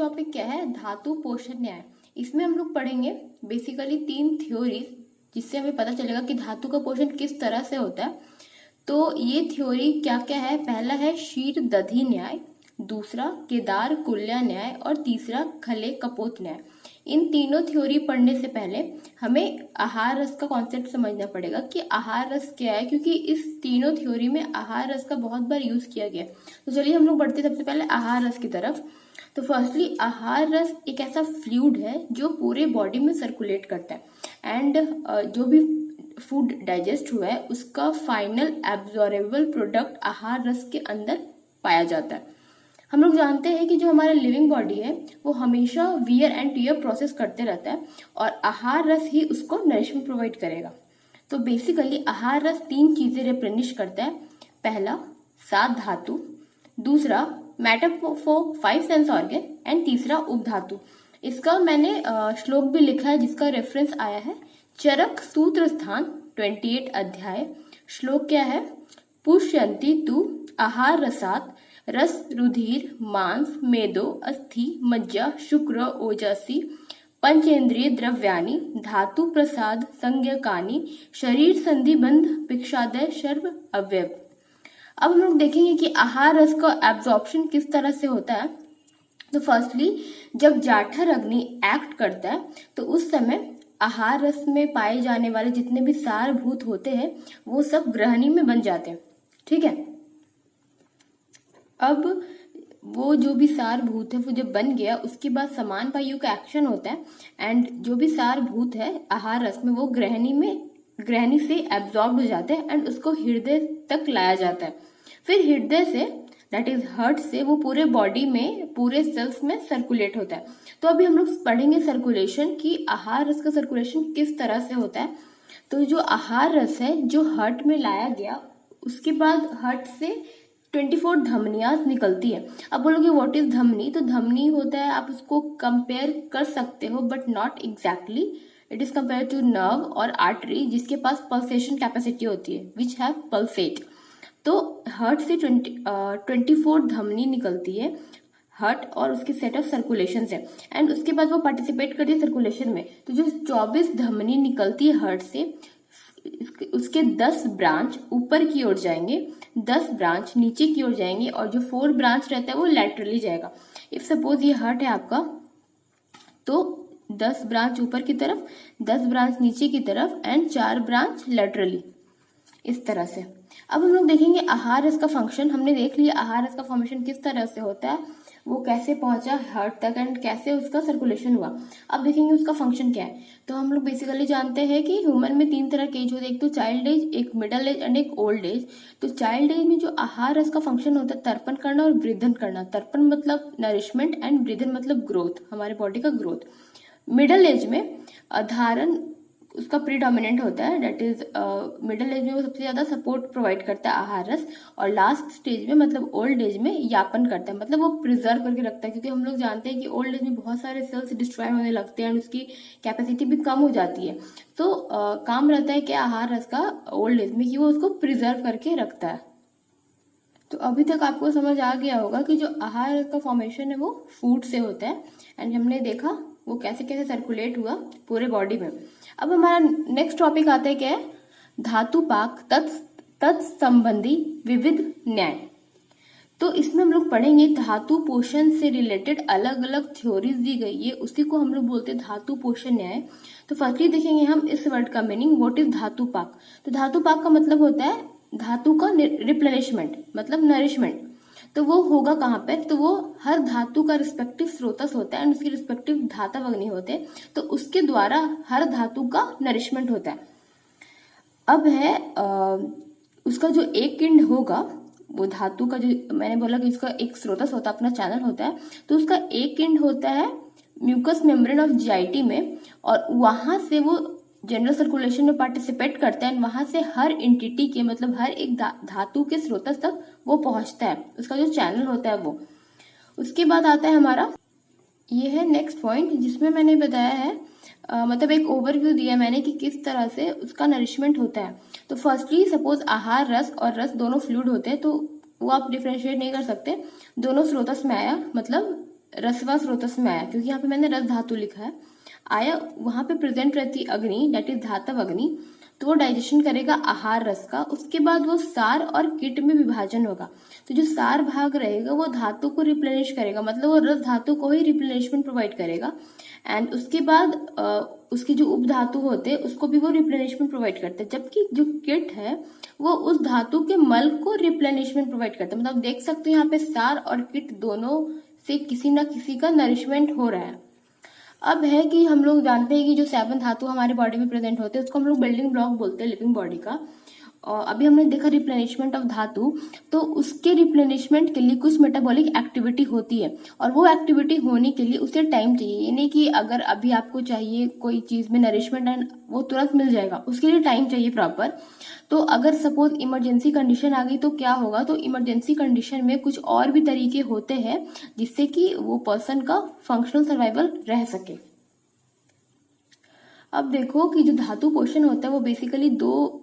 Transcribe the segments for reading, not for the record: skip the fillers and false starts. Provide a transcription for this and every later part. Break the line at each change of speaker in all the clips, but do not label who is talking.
Topic क्या है, धातु पोषण न्याय। इसमें हम लोग पढ़ेंगे बेसिकली 3 थ्योरीज, जिससे हमें पता चलेगा कि धातु का पोषण किस तरह से होता है। तो ये थ्योरी क्या क्या है, पहला है शीर दधी न्याय, दूसरा केदार कुल्या न्याय और तीसरा खले कपोत न्याय। इन तीनों थ्योरी पढ़ने से पहले हमें आहार रस का कॉन्सेप्ट समझना पड़ेगा कि आहार रस क्या है, क्योंकि इस तीनों थ्योरी में आहार रस का बहुत बार यूज किया गया। तो चलिए हम लोग बढ़ते सबसे पहले आहार रस की तरफ। तो फर्स्टली आहार रस एक ऐसा फ्लूइड है जो पूरे बॉडी में सर्कुलेट करता है एंड जो भी फूड डाइजेस्ट हुआ है उसका फाइनल एब्जॉर्बेबल प्रोडक्ट आहार रस के अंदर पाया जाता है। हम लोग जानते हैं कि जो हमारा लिविंग बॉडी है वो हमेशा वियर एंड टीयर प्रोसेस करते रहता है और आहार रस ही उसको नरिशमेंट प्रोवाइड करेगा। तो बेसिकली आहार रस 3 चीजें रिप्लेनिश करता है। पहला 7 धातु, दूसरा matter for 5 sense organ and तीसरा उपधातु। इसका मैंने श्लोक भी लिखा है जिसका रेफरेंस आया है चरक सूत्र स्थान 28 अध्याय। श्लोक क्या है, पुष्यंती तु आहार रसात रस रुधिर मांस मेदो अस्थि मज्जा शुक्र ओजसी पंचेंद्रिय द्रव्यानि धातु प्रसाद संज्ञकानि शरीर संधिबंध भिक्षादय सर्व अवयव। अब हम लोग देखेंगे कि आहार रस का एब्जॉर्प्शन किस तरह से होता है। तो फर्स्टली जब जाठर अग्नि एक्ट करता है तो उस समय आहार रस में पाए जाने वाले जितने भी सारभूत होते हैं वो सब ग्रहणी में बन जाते हैं। ठीक है, अब वो जो भी सारभूत है वो जब बन गया उसके बाद समान वायु का एक्शन होता है एंड जो भी सारभूत है आहार रस में वो ग्रहणी से एब्जॉर्ब हो जाते हैं एंड उसको हृदय तक लाया जाता है। फिर हृदय से दैट इज हार्ट से वो पूरे बॉडी में पूरे सेल्स में सर्कुलेट होता है। तो अभी हम लोग पढ़ेंगे सर्कुलेशन की आहार रस का सर्कुलेशन किस तरह से होता है। तो जो आहार रस है जो हार्ट में लाया गया उसके बाद हार्ट से 24 धमनियां निकलती है। अब बोलोगे व्हाट इज धमनी, तो धमनी होता है, आप उसको कंपेयर कर सकते हो but not exactly, it is compare to nerve और आर्टरी जिसके पास पल्सेशन कैपेसिटी होती है विच हैव पल्सेट। तो हार्ट से 24 धमनी निकलती है हार्ट और उसके सेट ऑफ सर्कुलेशन से एंड उसके बाद वो पार्टिसिपेट करती है सर्कुलेशन में। तो जो 24 धमनी निकलती है हार्ट से उसके 10 ब्रांच ऊपर की ओर जाएंगे, 10 ब्रांच नीचे की ओर जाएंगे और जो 4 ब्रांच रहता है वो लैटरली जाएगा। इफ सपोज ये हार्ट है आपका तो 10 ब्रांच ऊपर की तरफ, 10 ब्रांच नीचे की तरफ एंड 4 ब्रांच लैटरली, इस तरह से। अब हम लोग देखेंगे आहार रस का फंक्शन। हमने देख लिया आहार रस का फॉर्मेशन किस तरह से होता है, वो कैसे पहुंचा हार्ट तक एंड कैसे उसका सर्कुलेशन हुआ। अब देखेंगे उसका फंक्शन क्या है। तो हम लोग बेसिकली जानते हैं कि ह्यूमन में 3 तरह के एज होते हैं, एक तो चाइल्ड एज, एक मिडल एज एंड एक ओल्ड एज। तो चाइल्ड एज में जो आहार रस का फंक्शन होता है तर्पण करना और वृद्धन करना। तर्पण मतलब नरिशमेंट एंड वृद्धन मतलब ग्रोथ, हमारे बॉडी का ग्रोथ। मिडल एज में धारण उसका प्रीडोमिनेंट होता है, दैट इज मिडिल एज में वो सबसे ज्यादा सपोर्ट प्रोवाइड करता है आहार रस, और लास्ट स्टेज में मतलब ओल्ड एज में यापन करता है, मतलब वो प्रिजर्व करके रखता है। क्योंकि हम लोग जानते हैं कि ओल्ड एज में बहुत सारे सेल्स डिस्ट्रॉय होने लगते हैं और उसकी कैपेसिटी भी कम हो जाती है। तो काम रहता है कि आहार रस का ओल्ड एज में कि वो उसको प्रिजर्व करके रखता है। तो अभी तक आपको समझ आ गया होगा कि जो आहार रस का फॉर्मेशन है वो फूड से होता है एंड हमने देखा वो कैसे कैसे सर्कुलेट हुआ पूरे बॉडी में। अब हमारा नेक्स्ट टॉपिक आता है क्या है, धातु पाक तत्संबंधी विविध न्याय। तो इसमें हम लोग पढ़ेंगे धातु पोषण से रिलेटेड अलग अलग थ्योरीज दी गई है, उसी को हम लोग बोलते हैं धातु पोषण न्याय। तो फर्स्टली देखेंगे हम इस वर्ड का मीनिंग, व्हाट इज धातु पाक। तो धातु पाक का मतलब होता है धातु का रिप्लेनिशमेंट, मतलब नरिशमेंट। तो वो होगा कहाँ पे, तो वो हर धातु का रिस्पेक्टिव स्रोतस होता है एंड उसके रिस्पेक्टिव धातव अग्नि होते हैं, तो उसके द्वारा हर धातु का नरिशमेंट होता है। अब है उसका जो एक किंड होगा वो धातु का, जो मैंने बोला कि इसका एक स्रोतस होता है, अपना चैनल होता है, तो उसका एक किंड होता है म्यूकस मेम्ब्रेन ऑफ जीआईटी में और वहां से वो जनरल सर्कुलेशन में पार्टिसिपेट करता है। वहां से हर एंटिटी के मतलब हर एक धातु के स्रोतस तक वो पहुंचता है, उसका जो चैनल होता है वो। उसके बाद आता है हमारा, ये है नेक्स्ट पॉइंट जिसमें मैंने बताया है मतलब एक ओवरव्यू दिया मैंने कि किस तरह से उसका नरिशमेंट होता है। तो फर्स्टली सपोज आहार रस और रस दोनों फ्लूइड होते हैं तो वो आप डिफ्रेंशिएट नहीं कर सकते, दोनों स्रोतस में आया मतलब रसवा स्रोतस में आया, क्योंकि यहाँ पे मैंने रस धातु लिखा है, आया, वहां पे प्रेजेंट रहती अग्नि, दैट इज धातव अग्नि, तो वो डाइजेशन करेगा आहार रस का। उसके बाद वो सार और कीट में विभाजन होगा। तो जो सार भाग रहेगा वो धातु को रिप्लेनिश करेगा, मतलब वो रस धातु को ही रिप्लेनिशमेंट प्रोवाइड करेगा। एंड उसके बाद उसके जो उप धातु होते हैं उसको भी वो रिप्लेनिशमेंट प्रोवाइड करते हैं, जबकि जो कीट है वो उस धातु के मल को रिप्लेनिशमेंट प्रोवाइड करता है। मतलब देख सकते हो यहाँ पे सार और कीट दोनों से किसी ना किसी का नरिशमेंट हो रहा है। अब है कि हम लोग जानते हैं कि जो 7 धातु हमारे बॉडी में प्रेजेंट होते हैं उसको हम लोग बिल्डिंग ब्लॉक बोलते हैं लिविंग बॉडी का। और अभी हमने देखा रिप्लेनिशमेंट ऑफ धातु, तो उसके रिप्लेनिशमेंट के लिए कुछ मेटाबॉलिक एक्टिविटी होती है, और वो एक्टिविटी होने के लिए उसे टाइम चाहिए। ये नहीं कि अगर अभी आपको चाहिए कोई चीज में नरिशमेंट एंड वो तुरंत मिल जाएगा, उसके लिए टाइम चाहिए प्रॉपर। तो अगर सपोज इमरजेंसी कंडीशन आ गई तो क्या होगा, तो इमरजेंसी कंडीशन में कुछ और भी तरीके होते हैं जिससे कि वो पर्सन का फंक्शनल सर्वाइवल रह सके। अब देखो कि जो धातु पोषण होता है वो बेसिकली 2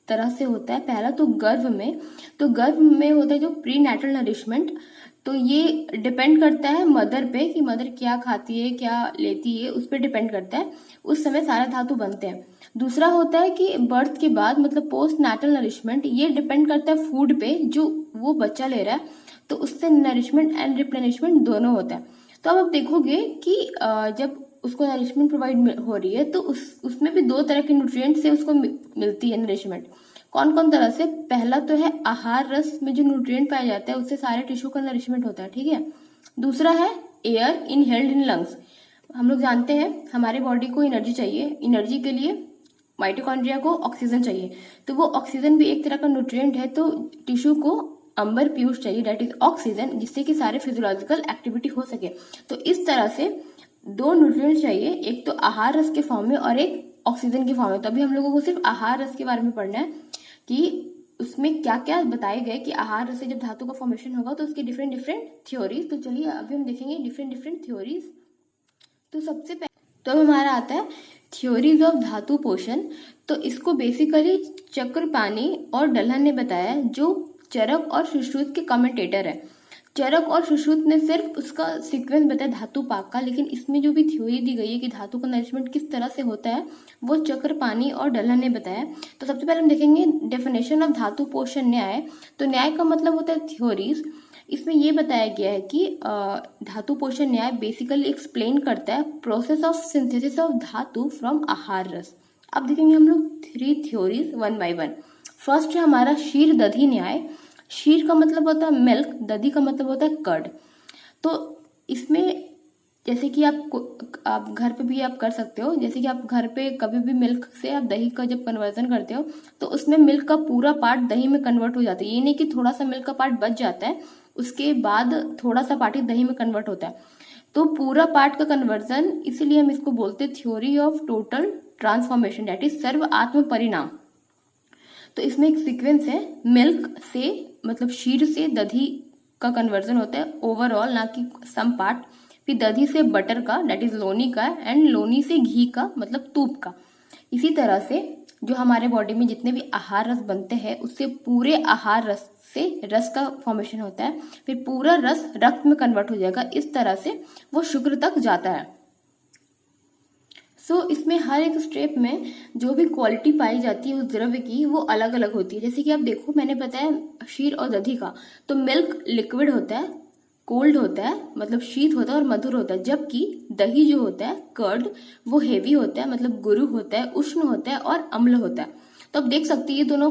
तरह से होता है। पहला तो गर्भ में, तो गर्भ में होता है जो प्री नेटल नरिशमेंट, तो ये डिपेंड करता है मदर पे कि मदर क्या खाती है क्या लेती है, उस पर डिपेंड करता है, उस समय सारे धातु बनते हैं। दूसरा होता है कि बर्थ के बाद, मतलब पोस्ट नेटल नरिशमेंट, ये डिपेंड करता है फूड पे जो वो बच्चा ले रहा है, तो उससे नरिशमेंट एंड रिप्लेनिशमेंट दोनों होता है। तो अब आप देखोगे कि जब उसको नरिशमेंट प्रोवाइड हो रही है तो उसमें भी 2 तरह के न्यूट्रिएंट से उसको मिलती है नरिशमेंट। कौन कौन तरह से? पहला तो है आहार रस में जो न्यूट्रिएंट पाया जाता है उससे सारे टिश्यू का नरिशमेंट होता है, ठीक है। दूसरा है एयर इनहेल्ड इन लंग्स। हम लोग जानते हैं हमारे बॉडी को एनर्जी चाहिए, एनर्जी के लिए माइटोकॉन्ड्रिया को ऑक्सीजन चाहिए, तो वो ऑक्सीजन भी एक तरह का न्यूट्रिएंट है, तो टिश्यू को अंबर पीयूष चाहिए, दैट इज ऑक्सीजन, जिससे कि सारे फिजियोलॉजिकल एक्टिविटी हो सके। तो इस तरह से 2 न्यूट्रिएंट्स चाहिए, एक तो आहार रस के फॉर्म में और एक ऑक्सीजन के फॉर्म में। तो अभी हम लोगों को सिर्फ आहार रस के बारे में पढ़ना है कि उसमें क्या क्या बताए गए कि आहार रस से जब धातु का फॉर्मेशन होगा तो उसकी डिफरेंट डिफरेंट थ्योरीज। तो चलिए अभी हम देखेंगे डिफरेंट डिफरेंट थ्योरीज। तो सबसे पहले तो हमारा आता है थ्योरीज ऑफ धातु पोषण। तो इसको बेसिकली चक्रपाणी और डल्हन ने बताया, जो चरक और सुश्रुत के कमेंटेटर है। चरक और सुश्रुत ने सिर्फ उसका सीक्वेंस बताया धातु पाक का, लेकिन इसमें जो भी थ्योरी दी गई है कि धातु का नरिशमेंट किस तरह से होता है वो चक्रपाणी और डल्हन ने बताया। तो सबसे पहले हम देखेंगे डेफिनेशन ऑफ धातु पोषण न्याय। तो न्याय का मतलब होता है थ्योरीज। इसमें ये बताया गया है कि धातु पोषण न्याय बेसिकली एक्सप्लेन करता है प्रोसेस ऑफ सिंथेसिस ऑफ धातु फ्रॉम आहार रस। अब देखेंगे हम लोग 3 थ्योरीज 1 बाय 1। फर्स्ट है हमारा क्षीर दधी न्याय। क्षीर का मतलब होता है मिल्क, दधी का मतलब होता है कर्ड। तो इसमें जैसे कि आप घर पे भी आप कर सकते हो, जैसे कि आप घर पे कभी भी मिल्क से आप दही का जब कन्वर्जन करते हो तो उसमें मिल्क का पूरा पार्ट दही में कन्वर्ट हो जाता है। ये नहीं कि थोड़ा सा मिल्क का पार्ट बच जाता है, उसके बाद थोड़ा सा पार्ट ही दही में कन्वर्ट होता है, तो पूरा पार्ट का कन्वर्जन, इसीलिए हम इसको बोलते हैं theory of total transformation, that is सर्व आत्म परिणाम। तो इसमें एक सीक्वेंस है, मिल्क से मतलब क्षीर से दधी का कन्वर्जन होता है ओवरऑल, ना कि सम पार्ट। फिर दधी से बटर का, दैट इज लोनी का, एंड लोनी से घी का मतलब तूप का। इसी तरह से जो हमारे बॉडी में जितने भी आहार रस बनते हैं उससे पूरे आहार रस से रस का फॉर्मेशन होता है, फिर पूरा रस रक्त में कन्वर्ट हो जाएगा, इस तरह से वो शुक्र तक जाता है। सो इसमें हर एक स्टेप में जो भी क्वालिटी पाई जाती है उस द्रव्य की वो अलग अलग होती है। जैसे कि आप देखो मैंने बताया क्षीर और दधी का, तो मिल्क लिक्विड होता है, कोल्ड होता है मतलब शीत होता है और मधुर होता है, जबकि दही जो होता है कर्ड वो हेवी होता है मतलब गुरु होता है, उष्ण होता है और अम्ल होता है। तो आप देख सकते हैं ये दोनों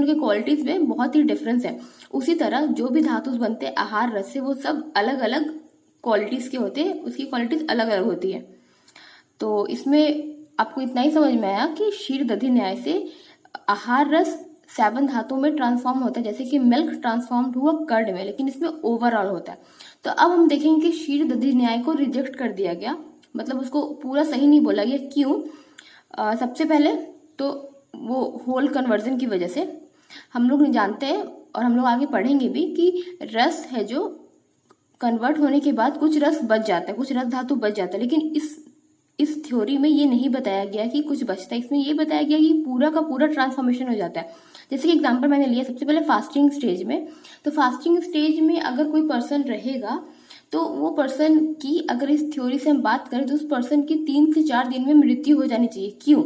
के क्वालिटीज में बहुत ही डिफरेंस है। उसी तरह जो भी धातु बनते हैं आहार रस से वो सब अलग अलग क्वालिटीज के होते हैं, उसकी क्वालिटीज अलग अलग होती है। तो इसमें आपको इतना ही समझ में आया कि क्षीर दधी न्याय से आहार रस 7 धातुओं में ट्रांसफॉर्म होता है, जैसे कि मिल्क ट्रांसफॉर्म हुआ कर्ड में, लेकिन इसमें ओवरऑल होता है। तो अब हम देखेंगे कि क्षीर दधी न्याय को रिजेक्ट कर दिया गया, मतलब उसको पूरा सही नहीं बोला गया। क्यों? सबसे पहले तो वो होल कन्वर्जन की वजह से हम लोग जानते हैं और हम लोग आगे पढ़ेंगे भी कि रस है जो कन्वर्ट होने के बाद कुछ रस बच जाता है, कुछ रस धातु बच जाता है, लेकिन इस थ्योरी में ये नहीं बताया गया कि कुछ बचता है। इसमें ये बताया गया कि पूरा का पूरा ट्रांसफॉर्मेशन हो जाता है। जैसे कि एग्जांपल मैंने लिया सबसे पहले फास्टिंग स्टेज में, तो फास्टिंग स्टेज में अगर कोई पर्सन रहेगा तो वो पर्सन की, अगर इस थ्योरी से हम बात करें तो उस पर्सन की 3 से 4 दिन में मृत्यु हो जानी चाहिए। क्यों?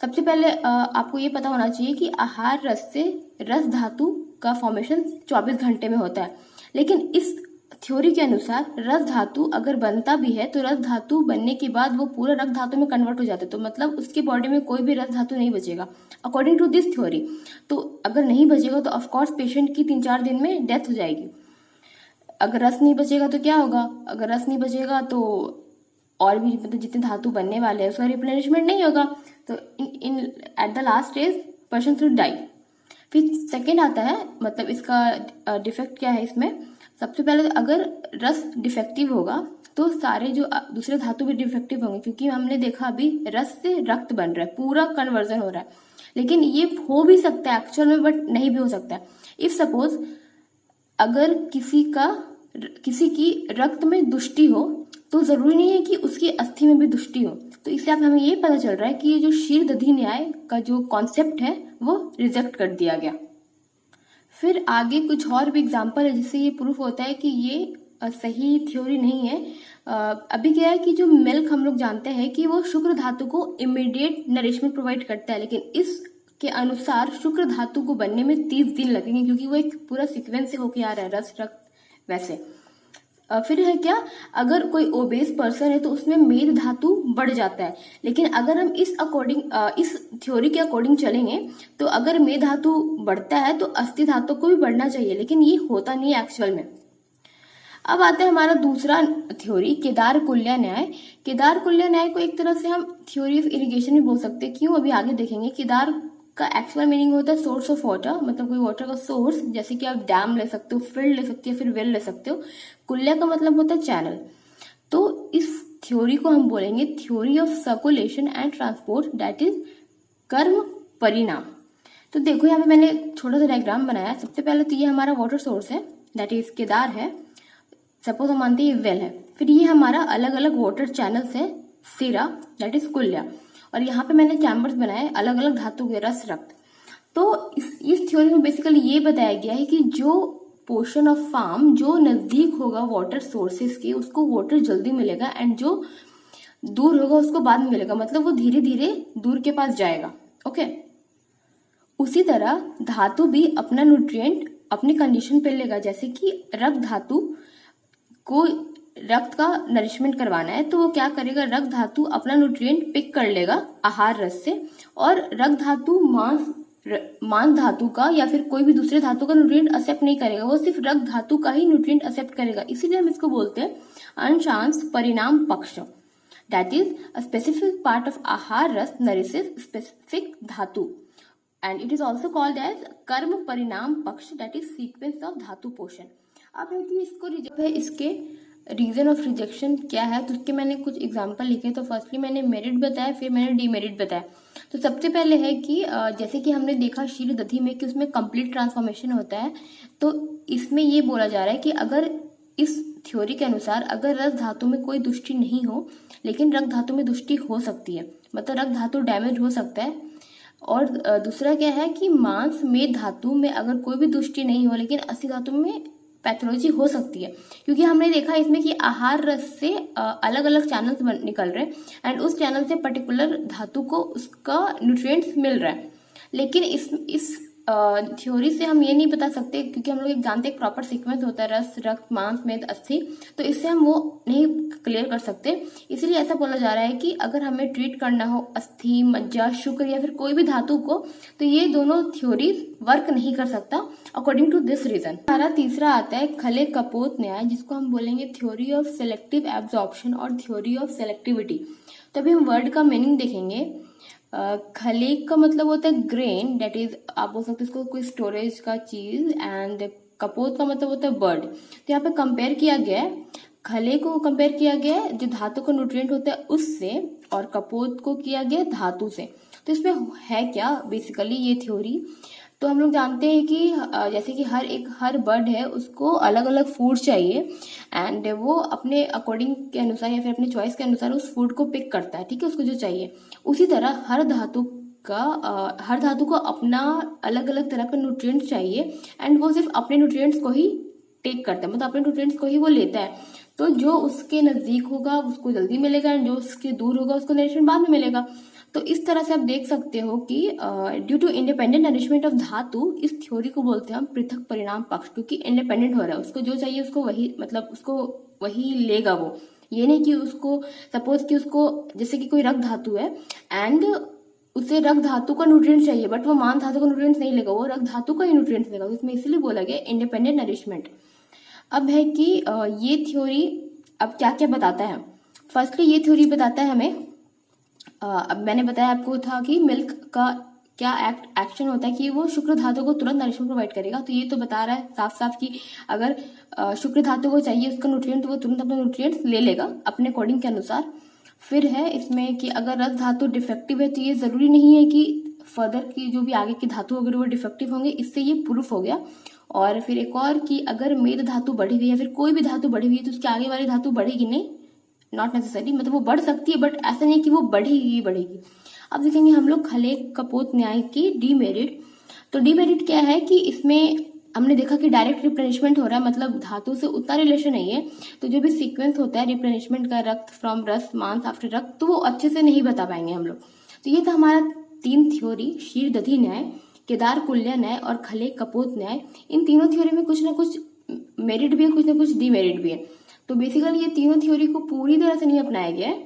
सबसे पहले आपको ये पता होना चाहिए कि आहार रस से रस धातु का फॉर्मेशन 24 घंटे में होता है, लेकिन इस थ्योरी के अनुसार रस धातु अगर बनता भी है तो रस धातु बनने के बाद वो पूरा रक्त धातु में कन्वर्ट हो जाता है, तो मतलब उसके बॉडी में कोई भी रस धातु नहीं बचेगा अकॉर्डिंग टू दिस थ्योरी। तो अगर नहीं बचेगा तो ऑफकोर्स पेशेंट की 3-4 दिन में डेथ हो जाएगी। अगर रस नहीं बचेगा तो क्या होगा? अगर रस नहीं बचेगा तो और भी मतलब जितने धातु बनने वाले हैं उसका रिप्लेनिशमेंट नहीं होगा, तो in at the last stage person should die. फिर सेकेंड आता है, मतलब इसका डिफेक्ट क्या है इसमें। सबसे पहले अगर रस डिफेक्टिव होगा तो सारे जो दूसरे धातु भी डिफेक्टिव होंगे, क्योंकि हमने देखा अभी रस से रक्त बन रहा है, पूरा कन्वर्जन हो रहा है। लेकिन ये हो भी सकता है एक्चुअल में, बट नहीं भी हो सकता है। इफ सपोज अगर किसी की रक्त में दुष्टि हो तो जरूरी नहीं है कि उसकी अस्थि में भी दुष्टि हो। तो इससे आप हमें ये पता चल रहा है कि ये जो क्षीर दधि न्याय का जो कॉन्सेप्ट है वो रिजेक्ट कर दिया गया। फिर आगे कुछ और भी एग्जाम्पल है जिससे ये प्रूफ होता है कि ये सही थ्योरी नहीं है। अभी क्या है कि जो मिल्क हम लोग जानते हैं कि वो शुक्र धातु को इमीडिएट नरिशमेंट प्रोवाइड करता है, लेकिन इसके अनुसार शुक्र धातु को बनने में 30 दिन लगेंगे, क्योंकि वो एक पूरा सीक्वेंस से होके आ रहा है रस रक्त वैसे। फिर है क्या, अगर कोई ओबेस पर्सन है तो उसमें मेद धातु बढ़ जाता है, लेकिन अगर हम इस थ्योरी के अकॉर्डिंग चलेंगे तो अगर मेद धातु बढ़ता है तो अस्थि धातु को भी बढ़ना चाहिए, लेकिन ये होता नहीं है एक्चुअल में। अब आता है हमारा दूसरा थ्योरी, केदार कुल्या न्याय। केदार कुल्या न्याय को एक तरह से हम थ्योरी ऑफ इरिगेशन भी बोल सकते हैं। क्यों? अभी आगे देखेंगे। केदार का एक्चुअल मीनिंग होता है सोर्स ऑफ वाटर, मतलब कोई वाटर का सोर्स, जैसे कि आप डैम ले सकते हो, फील्ड ले सकते हो, फिर वेल ले सकते हो। कुल्या का मतलब होता है चैनल। तो इस थ्योरी को हम बोलेंगे theory of circulation and transport, that is कर्म परिणाम। तो देखो यहाँ पे मैंने छोटा सा डायग्राम बनाया। सबसे पहले तो ये हमारा वाटर सोर्स है, दैट इज केदार है। सपोज हम मानते हैं ये वेल है। फिर ये हमारा अलग अलग वाटर चैनल्स है, सिरा, दैट इज कुल्या। और यहाँ पे मैंने चैम्बर्स बनाए अलग अलग धातु के, रस रक्त। तो इस थ्योरी में बेसिकली ये बताया गया है कि जो पोर्शन ऑफ फार्म जो नजदीक होगा वाटर सोर्सेस के उसको वाटर जल्दी मिलेगा, एंड जो दूर होगा उसको बाद में मिलेगा, मतलब वो धीरे धीरे दूर के पास जाएगा। ओके, उसी तरह धातु भी अपना न्यूट्रिएंट अपनी कंडीशन पे लेगा। जैसे कि रक्त धातु को रक्त का नरिशमेंट करवाना है तो वो क्या करेगा, रक्त धातु अपना न्यूट्रिएंट पिक कर लेगा आहार रस से, और रक्त धातु मांस धातु का या फिर कोई भी दूसरे धातु का न्यूट्रिएंट एक्सेप्ट नहीं करेगा, वो सिर्फ रक्त धातु का ही न्यूट्रिएंट एक्सेप्ट करेगा। इसीलिए हम इसको बोलते हैं अंशांश परिणाम पक्ष, that is a specific part of आहार रस नरिशेस स्पेसिफिक धातु, and it is also called as कर्म परिणाम पक्ष, दैट इज सीक्वेंस ऑफ धातु पोषण। अब है कि इसको रिजेक्ट है, इसके रीजन ऑफ रिजेक्शन क्या है, तो उसके मैंने कुछ एग्जांपल लिखे। तो फर्स्टली मैंने मेरिट बताया, फिर मैंने डीमेरिट बताया। तो सबसे पहले है कि जैसे कि हमने देखा क्षीर दधि में कि उसमें कंप्लीट ट्रांसफॉर्मेशन होता है, तो इसमें ये बोला जा रहा है कि अगर इस थ्योरी के अनुसार अगर रस धातु में कोई दुष्टि नहीं हो लेकिन रक्त धातु में दुष्टि हो सकती है, मतलब रक्त धातु डैमेज हो सकता है। और दूसरा क्या है कि मांस में धातु में अगर कोई भी दुष्टि नहीं हो लेकिन अस्थि धातु में पैथोलॉजी हो सकती है, क्योंकि हमने देखा इसमें कि आहार रस से अलग अलग चैनल्स निकल रहे हैं, एंड उस चैनल से पर्टिकुलर धातु को उसका न्यूट्रिएंट्स मिल रहा है। लेकिन इस थ्योरी से हम ये नहीं बता सकते, क्योंकि हम लोग एक जानते हैं प्रॉपर सीक्वेंस होता है रस रक्त मांस मेद अस्थि, तो इससे हम वो नहीं क्लियर कर सकते। इसलिए ऐसा बोला जा रहा है कि अगर हमें ट्रीट करना हो अस्थि, मज्जा, शुक्र या फिर कोई भी धातु को, तो ये दोनों थ्योरीज वर्क नहीं कर सकता अकॉर्डिंग टू दिस रीजन। हमारा तीसरा आता है खले कपोत न्याय, जिसको हम बोलेंगे थ्योरी ऑफ सेलेक्टिव एब्जॉर्प्शन और थ्योरी ऑफ सेलेक्टिविटी। तो अभी हम वर्ड का मीनिंग देखेंगे। खले का मतलब होता है ग्रेन, डेट इज आप बोल सकते हैं इसको कोई स्टोरेज का चीज, एंड कपोत का मतलब होता है बर्ड। तो यहाँ पे कंपेयर किया गया है, खले को कंपेयर किया गया है जो धातु का न्यूट्रिएंट होता है उससे, और कपोत को किया गया धातु से। तो इसमें है क्या बेसिकली ये थ्योरी, तो हम लोग जानते हैं कि जैसे कि हर बर्ड है उसको अलग अलग फूड चाहिए, एंड वो अपने अकॉर्डिंग के अनुसार या फिर अपने चॉइस के अनुसार उस फूड को पिक करता है, ठीक है, उसको जो चाहिए। उसी तरह हर धातु को अपना अलग अलग तरह का न्यूट्रिएंट्स चाहिए, एंड वो सिर्फ अपने न्यूट्रिएंट्स को ही टेक करता है, मतलब अपने न्यूट्रिएंट्स को ही वो लेता है। तो जो उसके नजदीक होगा उसको जल्दी मिलेगा, एंड जो उसके दूर होगा उसको नरिशमेंट बाद में मिलेगा। तो इस तरह से आप देख सकते हो कि due to independent nourishment of धातु, इस थ्योरी को बोलते हैं हम पृथक परिणाम पक्ष, क्योंकि इंडिपेंडेंट हो रहा है, उसको जो चाहिए उसको वही, मतलब उसको वही लेगा वो। ये नहीं कि उसको सपोज कि उसको जैसे कि कोई रक्त धातु है एंड उसे रक्त धातु का न्यूट्रिएंट चाहिए, बट वो मान धातु का न्यूट्रिएंट नहीं लेगा, वो रक्त धातु का ही न्यूट्रिएंट लेगा। तो इसमें इसलिए बोला गया इंडिपेंडेंट नरिशमेंट। अब है कि ये थ्योरी अब क्या क्या बताता है। फर्स्टली ये थ्योरी बताता है हमें, अब मैंने बताया आपको था कि मिल्क का क्या एक्शन होता है कि वो शुक्र धातु को तुरंत नरिशमेंट प्रोवाइड करेगा। तो ये तो बता रहा है साफ साफ कि अगर शुक्र धातु को चाहिए उसका न्यूट्रिएंट, तो वो तुरंत अपना न्यूट्रिएंट्स ले लेगा अपने कोडिंग के अनुसार। फिर है इसमें कि अगर रक्त धातु डिफेक्टिव है तो ये जरूरी नहीं है कि फर्दर की जो भी आगे की धातु वगैरह वो डिफेक्टिव होंगे, इससे ये प्रूफ हो गया। और फिर एक और कि अगर मेद धातु बढ़ी हुई है, फिर कोई भी धातु बढ़ी हुई है, तो उसकी आगे वाली धातु बढ़ेगी नहीं, नॉट नेसेसरी, मतलब वो बढ़ सकती है बट ऐसा नहीं कि वो बढ़ेगी बढ़ेगी। अब देखेंगे हम लोग खले कपोत न्याय की डीमेरिट। तो डीमेरिट क्या है कि इसमें हमने देखा कि डायरेक्ट रिप्लेनिशमेंट हो रहा है, मतलब धातु से उतना रिलेशन नहीं है। तो जो भी सीक्वेंस होता है रिप्लेनिशमेंट का, रक्त फ्रॉम रस, मांस आफ्टर रक्त, तो वो अच्छे से नहीं बता पाएंगे हम लोग। तो ये था हमारा 3 थ्योरी, क्षीर दधी न्याय, केदार कुल्य न्याय और खले कपोत न्याय। इन तीनों थ्योरी में कुछ ना कुछ मेरिट भी है, कुछ ना कुछ डीमेरिट भी है। तो बेसिकली ये तीनों थ्योरी को पूरी तरह से नहीं अपनाया गया है,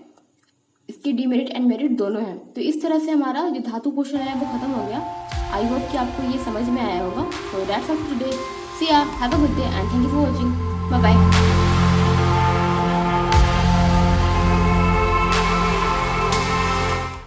इसके डीमेरिट एंड मेरिट दोनों हैं। तो इस तरह से हमारा जो धातु पोषण है वो खत्म हो गया। आई होप कि आपको ये समझ में आया होगा। So that's all today, see ya, have a good day and thank you for watching, bye bye.